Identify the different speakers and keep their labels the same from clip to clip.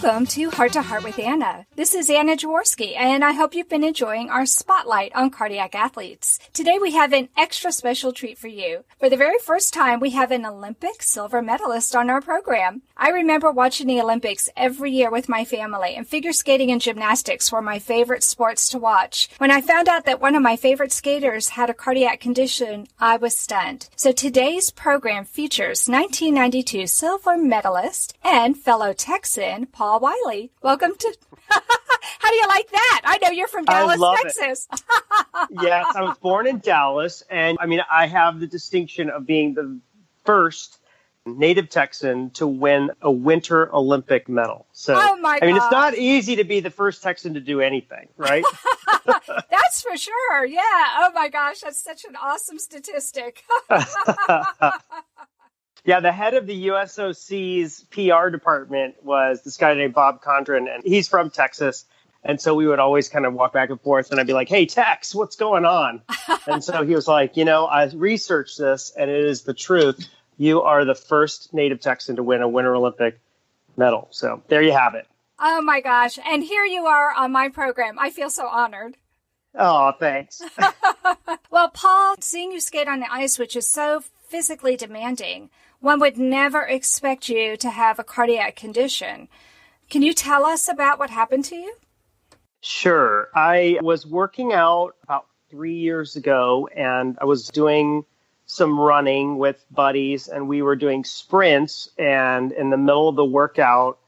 Speaker 1: Welcome to Heart with Anna. This is Anna Jaworski, and I hope you've been enjoying our spotlight on cardiac athletes. Today we have an extra special treat for you. For the very first time, we have an Olympic silver medalist on our program. I remember watching the Olympics every year with my family, and figure skating and gymnastics were my favorite sports to watch. When I found out that one of my favorite skaters had a cardiac condition, I was stunned. So today's program features 1992 silver medalist and fellow Texan, Paul-Wylie. Welcome to... How do you like that? I know you're from Dallas, Texas.
Speaker 2: Yes, I was born in Dallas, and I have the distinction of being the first native Texan to win a Winter Olympic medal. So,
Speaker 1: oh my God.
Speaker 2: It's not easy to be the first Texan to do anything, right?
Speaker 1: That's for sure. Yeah. Oh my gosh, that's such an awesome statistic.
Speaker 2: Yeah, the head of the USOC's PR department was this guy named Bob Condren, and he's from Texas. And so we would always kind of walk back and forth, and I'd be like, hey, Tex, what's going on? And so he was like, I researched this, and it is the truth. You are the first native Texan to win a Winter Olympic medal. So there you have it.
Speaker 1: Oh, my gosh. And here you are on my program. I feel so honored.
Speaker 2: Oh, thanks.
Speaker 1: Well, Paul, seeing you skate on the ice, which is so physically demanding, one would never expect you to have a cardiac condition. Can you tell us about what happened to you?
Speaker 2: Sure. I was working out about 3 years ago, and I was doing some running with buddies, and we were doing sprints. And in the middle of the workout,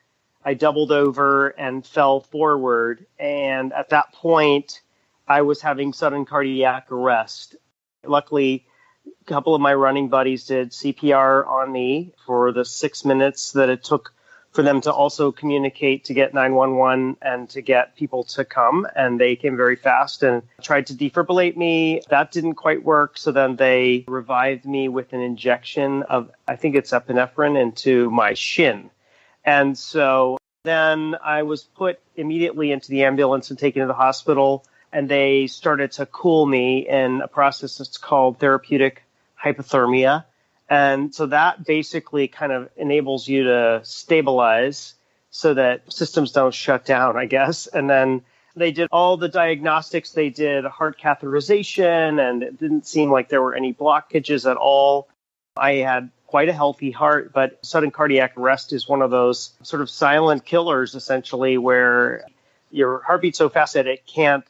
Speaker 2: I doubled over and fell forward. And at that point, I was having sudden cardiac arrest. Luckily, a couple of my running buddies did CPR on me for the 6 minutes that it took for them to also communicate to get 911 and to get people to come. And they came very fast and tried to defibrillate me. That didn't quite work. So then they revived me with an injection of, I think it's epinephrine, into my shin. And so then I was put immediately into the ambulance and taken to the hospital. And they started to cool me in a process that's called therapeutic hypothermia. And so that basically kind of enables you to stabilize so that systems don't shut down, I guess. And then they did all the diagnostics. They did heart catheterization, and it didn't seem like there were any blockages at all. I had quite a healthy heart, but sudden cardiac arrest is one of those sort of silent killers, essentially, where your heart beats so fast that it can't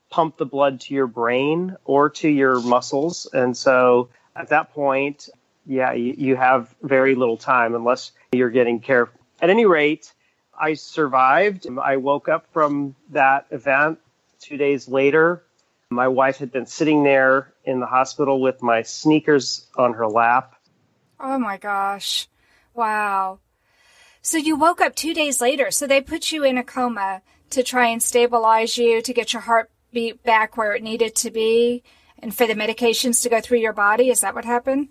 Speaker 2: pump the blood to your brain or to your muscles. And so at that point, you have very little time unless you're getting care. At any rate, I survived. I woke up from that event 2 days later. My wife had been sitting there in the hospital with my sneakers on her lap.
Speaker 1: Oh my gosh. Wow. So you woke up 2 days later. So they put you in a coma to try and stabilize you, to get your heartbeat back where it needed to be, and for the medications to go through your body. Is that what happened?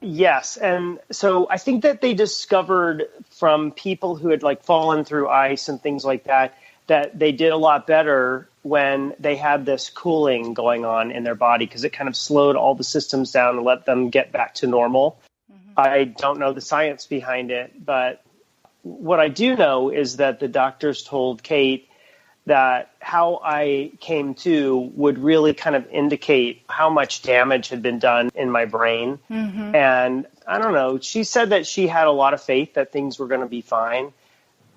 Speaker 2: Yes. And so I think that they discovered from people who had fallen through ice and things like that, that they did a lot better when they had this cooling going on in their body, because it kind of slowed all the systems down and let them get back to normal. Mm-hmm. I don't know the science behind it, but what I do know is that the doctors told Kate that how I came to would really kind of indicate how much damage had been done in my brain. Mm-hmm. And I don't know, she said that she had a lot of faith that things were going to be fine,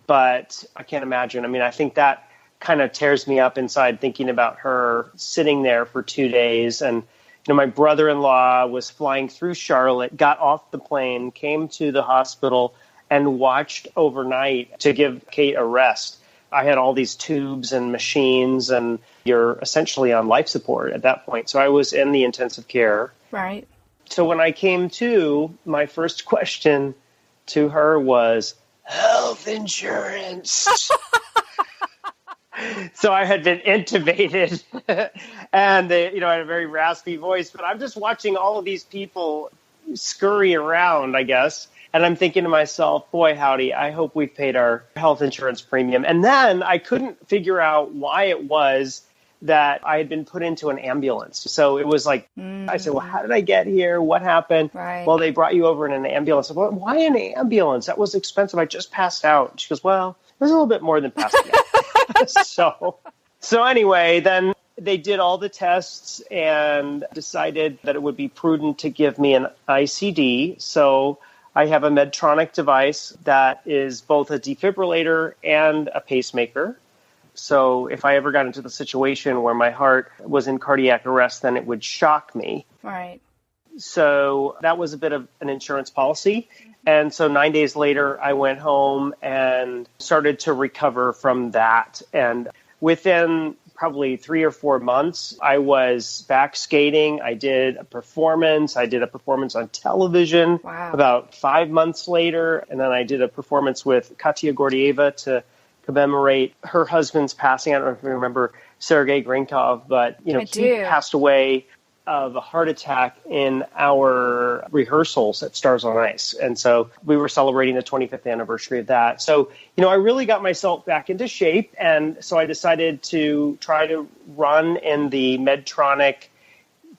Speaker 2: but I can't imagine. I think that kind of tears me up inside thinking about her sitting there for 2 days. And, my brother-in-law was flying through Charlotte, got off the plane, came to the hospital, and watched overnight to give Kate a rest. I had all these tubes and machines, and you're essentially on life support at that point. So I was in the intensive care.
Speaker 1: Right.
Speaker 2: So when I came to, my first question to her was, health insurance. So I had been intubated and, I had a very raspy voice, but I'm just watching all of these people scurry around, I guess. And I'm thinking to myself, boy, howdy, I hope we've paid our health insurance premium. And then I couldn't figure out why it was that I had been put into an ambulance. So it was like, I said, well, how did I get here? What happened?
Speaker 1: Right.
Speaker 2: Well, they brought you over in an ambulance. Well, why an ambulance? That was expensive. I just passed out. She goes, well, it was a little bit more than passing out. So anyway, then they did all the tests and decided that it would be prudent to give me an ICD. So I have a Medtronic device that is both a defibrillator and a pacemaker. So if I ever got into the situation where my heart was in cardiac arrest, then it would shock me.
Speaker 1: Right.
Speaker 2: So that was a bit of an insurance policy. And so 9 days later, I went home and started to recover from that. And within probably 3 or 4 months, I was back skating. I did a performance. I did a performance on television.
Speaker 1: Wow.
Speaker 2: About 5 months later. And then I did a performance with Katya Gordieva to commemorate her husband's passing. I don't know if you remember Sergei Grinkov, but he passed away of a heart attack in our rehearsals at Stars on Ice. And so we were celebrating the 25th anniversary of that. So, I really got myself back into shape. And so I decided to try to run in the Medtronic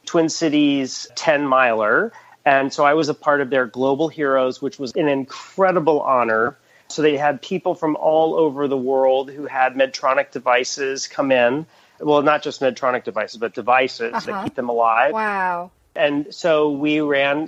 Speaker 2: Twin Cities 10-miler. And so I was a part of their Global Heroes, which was an incredible honor. So they had people from all over the world who had Medtronic devices come in. Well, not just Medtronic devices, but devices that keep them alive.
Speaker 1: Wow.
Speaker 2: And so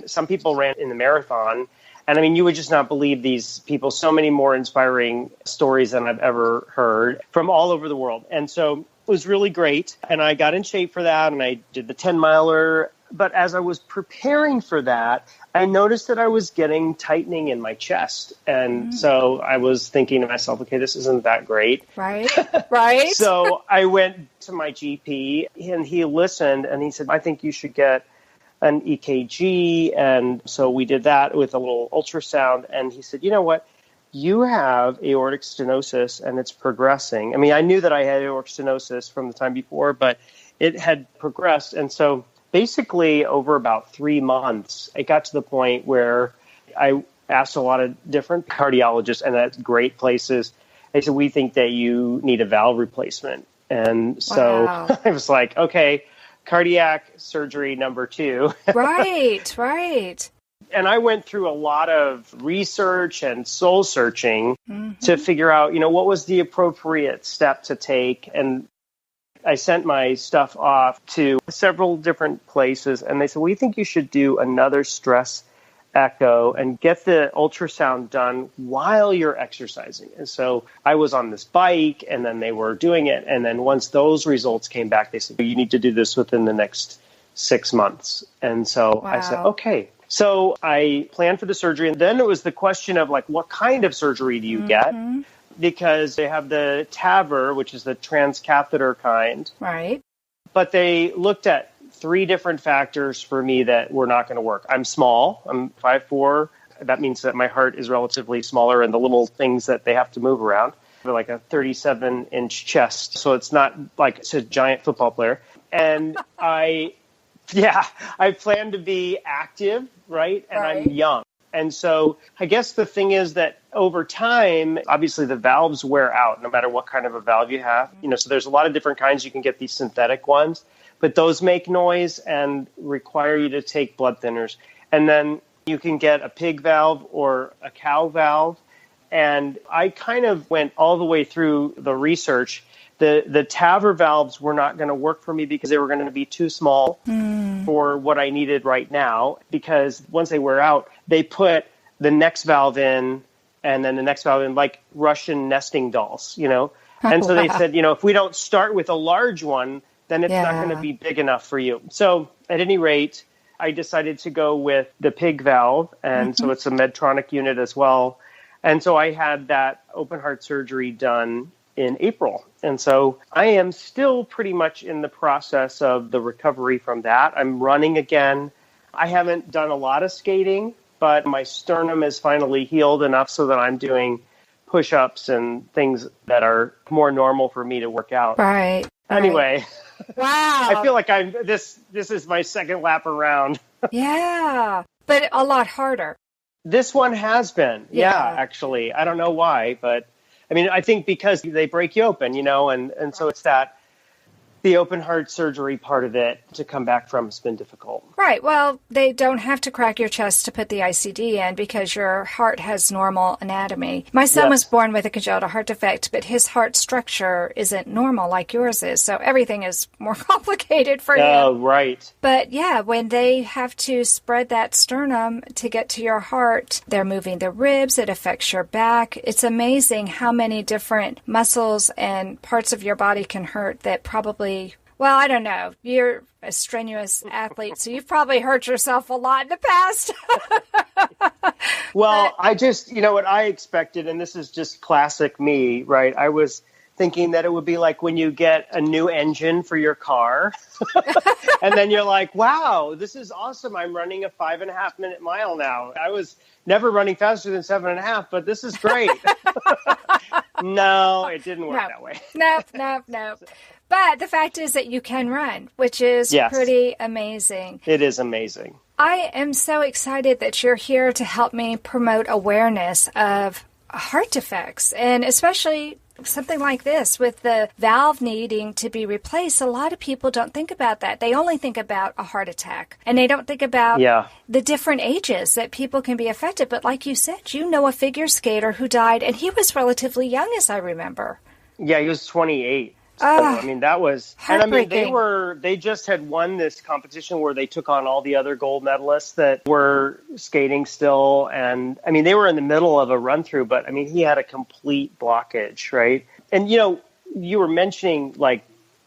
Speaker 2: some people ran in the marathon. And I mean, you would just not believe these people, so many more inspiring stories than I've ever heard from all over the world. And so it was really great. And I got in shape for that. And I did the 10-miler. But as I was preparing for that, I noticed that I was getting tightening in my chest. And so I was thinking to myself, okay, this isn't that great.
Speaker 1: Right, right.
Speaker 2: So I went to my GP and he listened and he said, I think you should get an EKG. And so we did that with a little ultrasound. And he said, you know what? You have aortic stenosis and it's progressing. I mean, I knew that I had aortic stenosis from the time before, but it had progressed. And so basically, over about 3 months, it got to the point where I asked a lot of different cardiologists, and at great places. They said, we think that you need a valve replacement. And so I was like, okay, cardiac surgery number 2.
Speaker 1: Right, right.
Speaker 2: And I went through a lot of research and soul searching to figure out, what was the appropriate step to take. And I sent my stuff off to several different places, and they said, we think you should do another stress echo and get the ultrasound done while you're exercising. And so I was on this bike, and then they were doing it. And then once those results came back, they said, you need to do this within the next 6 months. And so I said, okay. So I planned for the surgery. And then it was the question of, what kind of surgery do you get? Because they have the TAVR, which is the transcatheter kind.
Speaker 1: Right.
Speaker 2: But they looked at 3 different factors for me that were not going to work. I'm small. I'm 5'4". That means that my heart is relatively smaller, and the little things that they have to move around. They're like a 37-inch chest. So it's not like it's a giant football player. And I plan to be active, right? And I'm young. And so I guess the thing is that over time, obviously the valves wear out no matter what kind of a valve you have. So there's a lot of different kinds. You can get these synthetic ones, but those make noise and require you to take blood thinners. And then you can get a pig valve or a cow valve. And I kind of went all the way through the research. The TAVR valves were not going to work for me because they were going to be too small for what I needed right now. Because once they wear out, they put the next valve in and then the next valve in, like Russian nesting dolls, And so they said, if we don't start with a large one, then it's not going to be big enough for you. So at any rate, I decided to go with the pig valve. And so it's a Medtronic unit as well. And so I had that open heart surgery done in April. And so I am still pretty much in the process of the recovery from that. I'm running again. I haven't done a lot of skating, but my sternum is finally healed enough so that I'm doing push-ups and things that are more normal for me to work out.
Speaker 1: Right.
Speaker 2: Anyway.
Speaker 1: Wow.
Speaker 2: I feel like this is my second lap around.
Speaker 1: Yeah. But a lot harder.
Speaker 2: This one has been. Yeah, actually. I don't know why, but I mean, I think because they break you open, and so it's that the open heart surgery part of it to come back from has been difficult.
Speaker 1: Right. Well, they don't have to crack your chest to put the ICD in because your heart has normal anatomy. My son was born with a congenital heart defect, but his heart structure isn't normal like yours is. So everything is more complicated for him.
Speaker 2: Oh, right.
Speaker 1: But yeah, when they have to spread that sternum to get to your heart, they're moving the ribs. It affects your back. It's amazing how many different muscles and parts of your body can hurt that probably, well, I don't know. You're a strenuous athlete, so you've probably hurt yourself a lot in the past.
Speaker 2: Well, I just, what I expected, and this is just classic me, right? I was thinking that it would be like when you get a new engine for your car, and then you're like, wow, this is awesome. I'm running a 5.5 minute mile now. I was never running faster than 7.5, but this is great. No, it didn't work that way.
Speaker 1: Nope. But the fact is that you can run, which is pretty amazing.
Speaker 2: It is amazing.
Speaker 1: I am so excited that you're here to help me promote awareness of heart defects, and especially something like this with the valve needing to be replaced. A lot of people don't think about that. They only think about a heart attack, and they don't think about the different ages that people can be affected. But like you said, a figure skater who died, and he was relatively young, as I remember.
Speaker 2: Yeah, he was 28. So, that was, and they just had won this competition where they took on all the other gold medalists that were skating still. And they were in the middle of a run through, but he had a complete blockage, right? And, you were mentioning,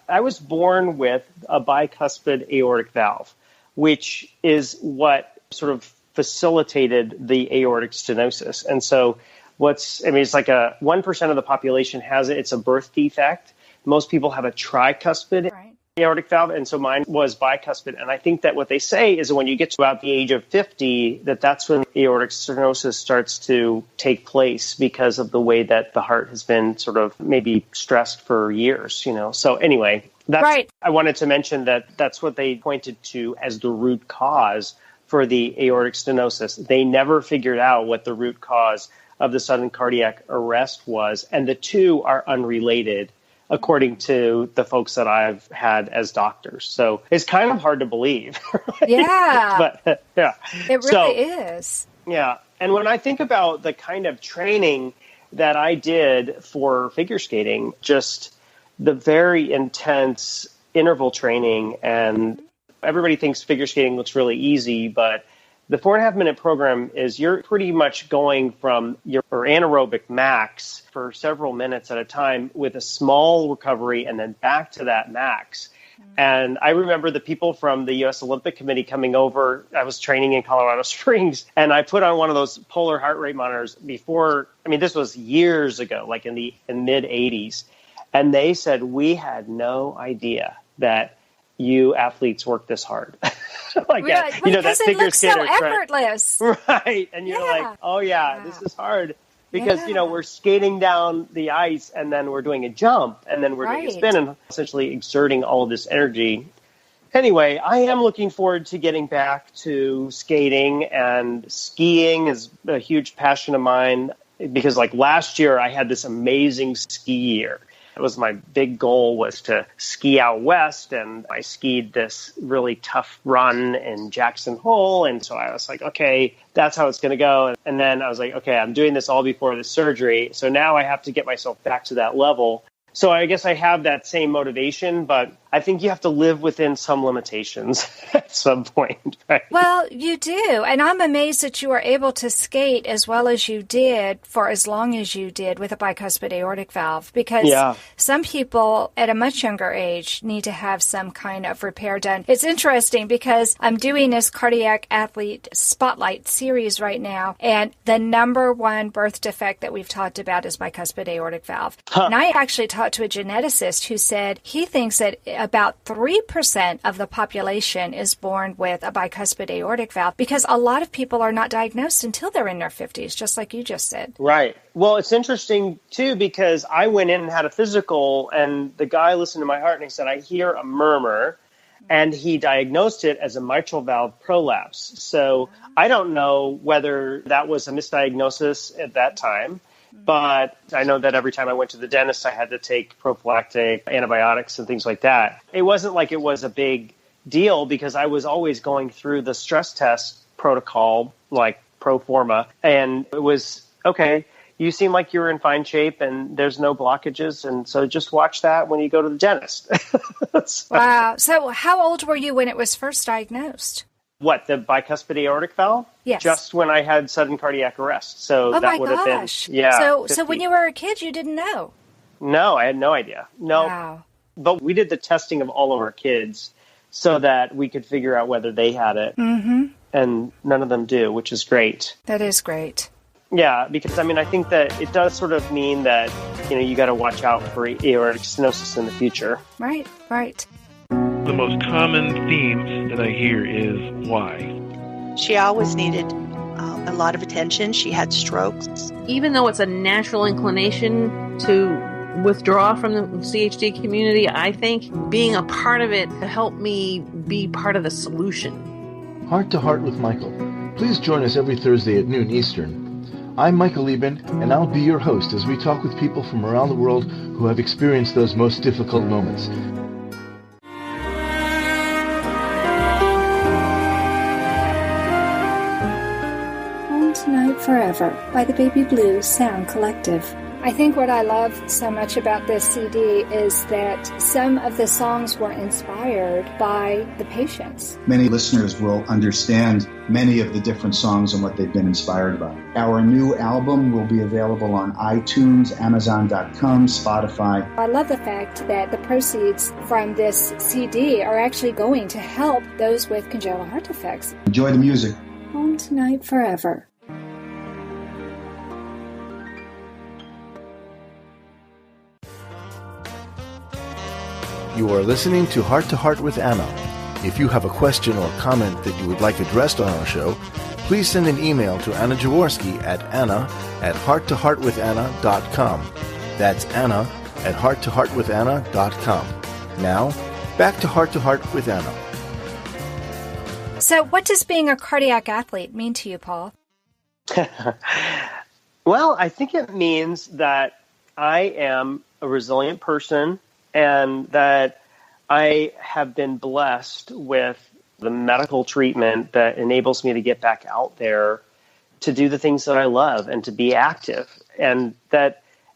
Speaker 2: I was born with a bicuspid aortic valve, which is what sort of facilitated the aortic stenosis. And so it's like 1% of the population has it. It's a birth defect. Most people have a tricuspid aortic valve, and so mine was bicuspid. And I think that what they say is that when you get to about the age of 50, that's when aortic stenosis starts to take place because of the way that the heart has been sort of maybe stressed for years, So anyway, I wanted to mention that's what they pointed to as the root cause for the aortic stenosis. They never figured out what the root cause of the sudden cardiac arrest was, and the two are unrelated, according to the folks that I've had as doctors. So it's kind of hard to believe. Right?
Speaker 1: Yeah.
Speaker 2: But
Speaker 1: it really is.
Speaker 2: Yeah. And when I think about the kind of training that I did for figure skating, just the very intense interval training, and everybody thinks figure skating looks really easy, but the 4.5 minute program is you're pretty much going from your anaerobic max for several minutes at a time with a small recovery and then back to that max. And I remember the people from the U.S. Olympic Committee coming over. I was training in Colorado Springs, and I put on one of those polar heart rate monitors before. This was years ago, like in mid 80s. And they said, we had no idea that you athletes work this hard.
Speaker 1: Because it looks so effortless.
Speaker 2: Right. And you're like, this is hard. Because, we're skating down the ice, and then we're doing a jump, and then we're doing a spin, and essentially exerting all of this energy. Anyway, I am looking forward to getting back to skating, and skiing is a huge passion of mine, because last year I had this amazing ski year. It was my big goal was to ski out west, and I skied this really tough run in Jackson Hole. And so I was like, okay, that's how it's going to go. And then I was like, okay, I'm doing this all before the surgery. So now I have to get myself back to that level. So I guess I have that same motivation, but I think you have to live within some limitations at some point. Right?
Speaker 1: Well, you do. And I'm amazed that you were able to skate as well as you did for as long as you did with a bicuspid aortic valve, because some people at a much younger age need to have some kind of repair done. It's interesting because I'm doing this cardiac athlete spotlight series right now, and the number one birth defect that we've talked about is bicuspid aortic valve. And I actually talked to a geneticist who said he thinks that about 3% of the population is born with a bicuspid aortic valve, because a lot of people are not diagnosed until they're in their 50s, just like you just said.
Speaker 2: Right. Well, it's interesting, too, because I went in and had a physical, and the guy listened to my heart, and he said, I hear a murmur, and he diagnosed it as a mitral valve prolapse. So I don't know whether that was a misdiagnosis at that time. But I know that every time I went to the dentist, I had to take prophylactic antibiotics and things like that. It wasn't like it was a big deal because I was always going through the stress test protocol, like pro forma. And it was, okay, you seem like you're in fine shape and there's no blockages. And so just watch that when you go to the dentist.
Speaker 1: Wow. So how old were you when it was first diagnosed?
Speaker 2: What, the bicuspid aortic valve?
Speaker 1: Yes.
Speaker 2: Just when I had sudden cardiac arrest. So that would have been,
Speaker 1: So when you were a kid, you didn't know?
Speaker 2: No, I had no idea. No.
Speaker 1: Wow.
Speaker 2: But we did the testing of all of our kids so that we could figure out whether they had it. Mm-hmm. And none of them do, which is great.
Speaker 1: That is great.
Speaker 2: Yeah, because I think that it does sort of mean that, you got to watch out for aortic stenosis in the future.
Speaker 1: Right, right.
Speaker 3: The most common themes that I hear is why.
Speaker 4: She always needed a lot of attention. She had strokes.
Speaker 5: Even though it's a natural inclination to withdraw from the CHD community, I think being a part of it helped me be part of the solution.
Speaker 6: Heart to Heart with Michael. Please join us every Thursday at noon Eastern. I'm Michael Lieben, and I'll be your host as we talk with people from around the world who have experienced those most difficult moments.
Speaker 1: Home Tonight Forever by the Baby Blues Sound Collective. I think what I love so much about this CD is that some of the songs were inspired by the patients.
Speaker 7: Many listeners will understand many of the different songs and what they've been inspired by. Our new album will be available on iTunes, Amazon.com, Spotify.
Speaker 1: I love the fact that the proceeds from this CD are actually going to help those with congenital heart defects.
Speaker 7: Enjoy the music.
Speaker 1: Home Tonight Forever.
Speaker 6: You are listening to Heart with Anna. If you have a question or comment that you would like addressed on our show, please send an email to Anna Jaworski at anna@hearttoheartwithanna.com. That's anna@hearttoheartwithanna.com. Now, back to Heart with Anna.
Speaker 1: So what does being a cardiac athlete mean to you, Paul?
Speaker 2: Well, I think it means that I am a resilient person and that I have been blessed with the medical treatment that enables me to get back out there to do the things that I love and to be active. And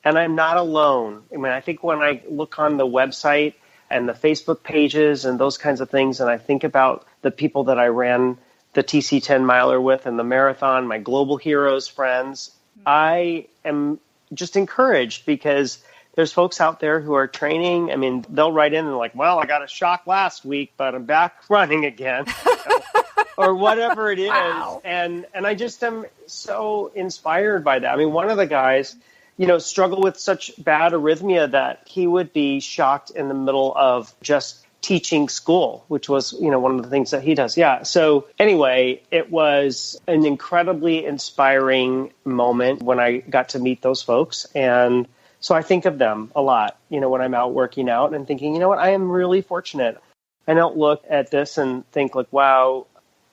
Speaker 2: I'm not alone. I think when I look on the website and the Facebook pages and those kinds of things, and I think about the people that I ran the TC 10 miler with and the marathon, my global heroes friends, I am just encouraged because there's folks out there who are training. They'll write in and like, well, I got a shock last week, but I'm back running again, or whatever it is. Wow. And I just am so inspired by that. One of the guys, struggled with such bad arrhythmia that he would be shocked in the middle of just teaching school, which was, one of the things that he does. Yeah. So anyway, it was an incredibly inspiring moment when I got to meet those folks. And so I think of them a lot, when I'm out working out and thinking, I am really fortunate. I don't look at this and think like, wow,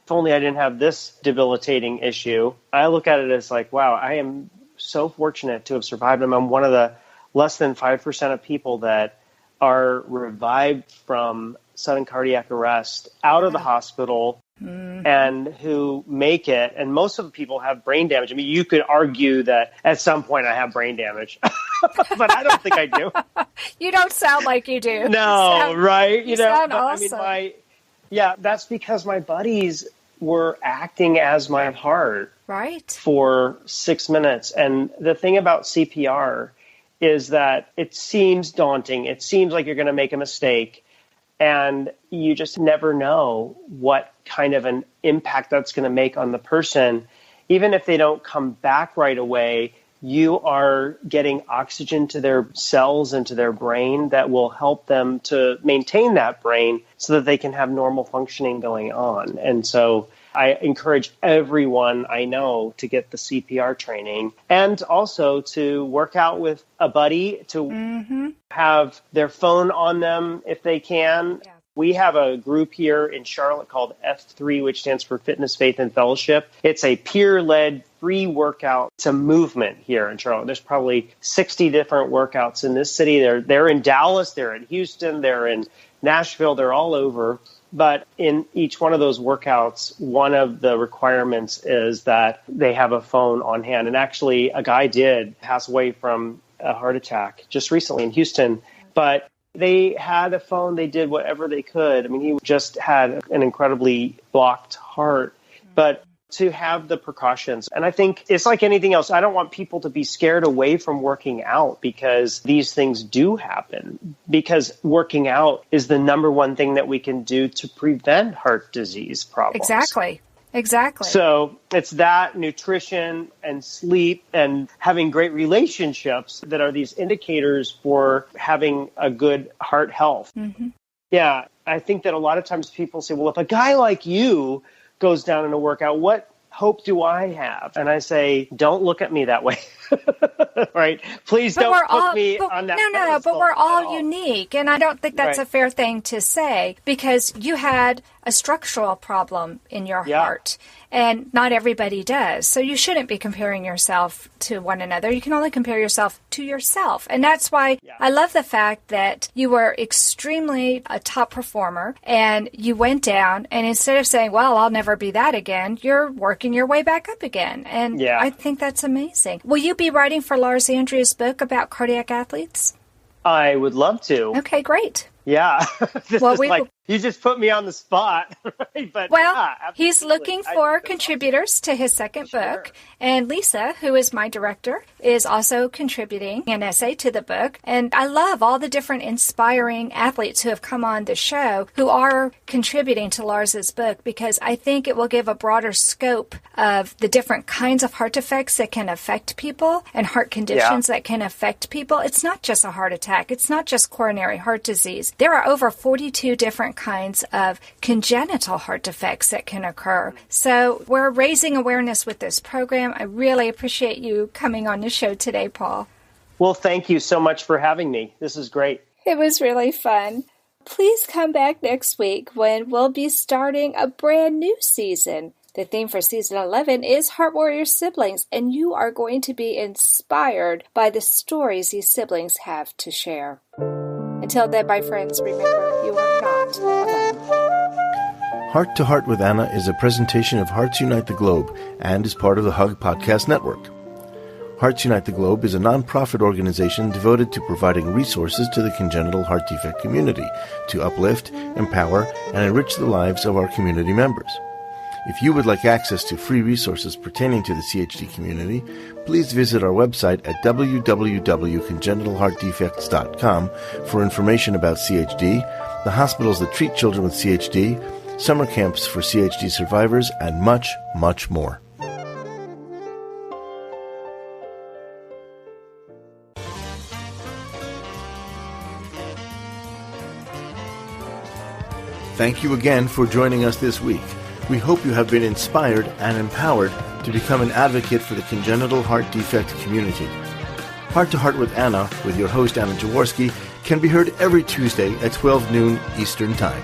Speaker 2: if only I didn't have this debilitating issue. I look at it as like, wow, I am so fortunate to have survived. I'm one of the less than 5% of people that are revived from sudden cardiac arrest out of the hospital and who make it. And most of the people have brain damage. You could argue that at some point I have brain damage, but I don't think I do.
Speaker 1: You don't sound like you do.
Speaker 2: No, right?
Speaker 1: You sound awesome.
Speaker 2: That's because my buddies were acting as my heart for 6 minutes. And the thing about CPR is that it seems daunting. It seems like you're going to make a mistake. And you just never know what kind of an impact that's going to make on the person. Even if they don't come back right away, you are getting oxygen to their cells and to their brain that will help them to maintain that brain so that they can have normal functioning going on. And so I encourage everyone I know to get the CPR training and also to work out with a buddy, to have their phone on them if they can. We have a group here in Charlotte called F3, which stands for Fitness, Faith, and Fellowship. It's a peer-led free workout. It's a movement here in Charlotte. There's probably 60 different workouts in this city. They're in Dallas, they're in Houston, they're in Nashville, they're all over. But in each one of those workouts, one of the requirements is that they have a phone on hand. And actually, a guy did pass away from a heart attack just recently in Houston. But they had a phone. They did whatever they could. I mean, he just had an incredibly blocked heart. But to have the precautions. And I think it's like anything else. I don't want people to be scared away from working out because these things do happen. Because working out is the number one thing that we can do to prevent heart disease problems.
Speaker 1: Exactly.
Speaker 2: So it's that, nutrition and sleep and having great relationships that are these indicators for having a good heart health. Mm-hmm. Yeah, I think that a lot of times people say, well, if a guy like you goes down in a workout, what hope do I have? And I say, don't look at me that way. Right? Please don't put me on that pedestal.
Speaker 1: No, but we're all unique. And I don't think that's a fair thing to say because you had a structural problem in your heart. And not everybody does. So you shouldn't be comparing yourself to one another. You can only compare yourself to yourself. And that's why I love the fact that you were extremely a top performer and you went down and instead of saying, well, I'll never be that again, you're working your way back up again. And I think that's amazing. Will you be writing for Lars Andrews' book about cardiac athletes?
Speaker 2: I would love to.
Speaker 1: Okay, great.
Speaker 2: Yeah. You just put me on the spot. Right? But
Speaker 1: he's looking for contributors to his second book. And Lisa, who is my director, is also contributing an essay to the book. And I love all the different inspiring athletes who have come on the show who are contributing to Lars's book because I think it will give a broader scope of the different kinds of heart defects that can affect people and heart conditions that can affect people. It's not just a heart attack. It's not just coronary heart disease. There are over 42 different kinds of congenital heart defects that can occur. So we're raising awareness with this program. I really appreciate you coming on the show today, Paul.
Speaker 2: Well, thank you so much for having me. This is great.
Speaker 1: It was really fun. Please come back next week when we'll be starting a brand new season. The theme for season 11 is Heart Warrior Siblings, and you are going to be inspired by the stories these siblings have to share. Until then, my friends, remember, you are not alone.
Speaker 6: Heart to Heart with Anna is a presentation of Hearts Unite the Globe and is part of the Hug Podcast Network. Hearts Unite the Globe is a non-profit organization devoted to providing resources to the congenital heart defect community to uplift, empower, and enrich the lives of our community members. If you would like access to free resources pertaining to the CHD community, please visit our website at www.congenital-heart-defects.com for information about CHD, the hospitals that treat children with CHD, summer camps for CHD survivors, and much, much more. Thank you again for joining us this week. We hope you have been inspired and empowered to become an advocate for the congenital heart defect community. Heart to Heart with Anna, with your host Anna Jaworski, can be heard every Tuesday at 12 noon Eastern Time.